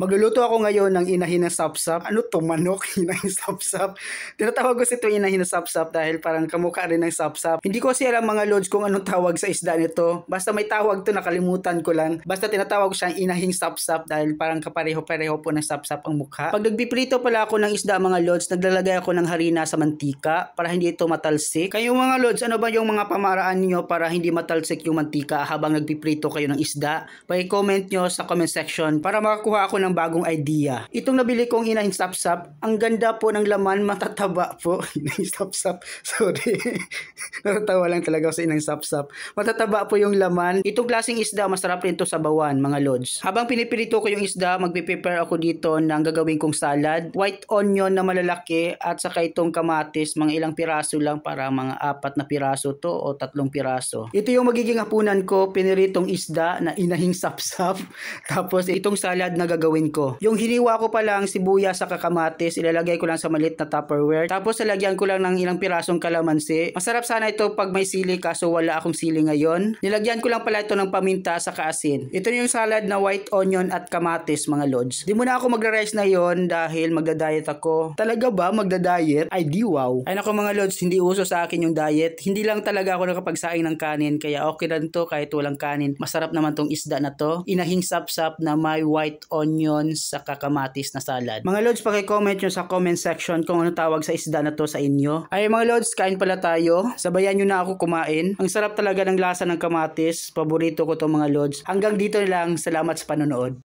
Magluluto ako ngayon ng inahin na sapsap. Ano to, manok? Inahin sapsap. Tinatawag ko ito inahin na sapsap dahil parang kamukha rin ng sapsap. Hindi ko kasi alam mga lods kung anong tawag sa isda nito. Basta may tawag to, nakalimutan ko lang. Basta tinatawag ko siyang inahing sapsap dahil parang kapareho-pareho po ng sapsap ang mukha. Pag nagpiprito pala ako ng isda mga lods, naglalagay ako ng harina sa mantika para hindi ito matalsik. Kayo mga lods, ano ba yung mga pamaraan niyo para hindi matalsik yung mantika habang nagpiprito kayo ng isda? Pa-comment nyo sa comment section para makakuha ako ng bagong idea. Itong nabili kong inahing sapsap, ang ganda po ng laman, matataba po. Inahing sapsap, sorry. Natatawa lang talaga ako sa inahing sapsap. Matataba po yung laman. Itong klaseng isda, masarap rin to sa bawan, mga lods. Habang pinipirito ko yung isda, magpe-prepare ako dito ng gagawin kong salad. White onion na malalaki at saka itong kamatis, mga ilang piraso lang para mga 4 na piraso to o 3 piraso. Ito yung magiging hapunan ko, piniritong isda na inahing sapsap. Tapos itong salad na gagawin ko. Yung hiniwa ko pa lang sibuyas sa kamatis, ilalagay ko lang sa maliit na Tupperware. Tapos lalagyan ko lang ng ilang pirasong kalamansi. Masarap sana ito pag may sili kaso wala akong sili ngayon. Nilagyan ko lang pala ito ng paminta sa kaasin. Ito yung salad na white onion at kamatis mga lods. Di muna ako magre-rice na yon dahil magda-diet ako. Talaga ba magda-diet? Ay di wow. Ay nako mga lods, hindi uso sa akin yung diet. Hindi lang talaga ako nakapagsaing ng kanin kaya okay lang to kahit walang kanin. Masarap naman tong isda na to. Inahing sapsap na may white onions sa kamatis na salad. Mga lods, paki-comment nyo sa comment section kung ano tawag sa isda na to sa inyo. Ay mga lods, kain pala tayo. Sabayan nyo na ako kumain. Ang sarap talaga ng lasa ng kamatis. Paborito ko to mga lods. Hanggang dito lang. Salamat sa panonood.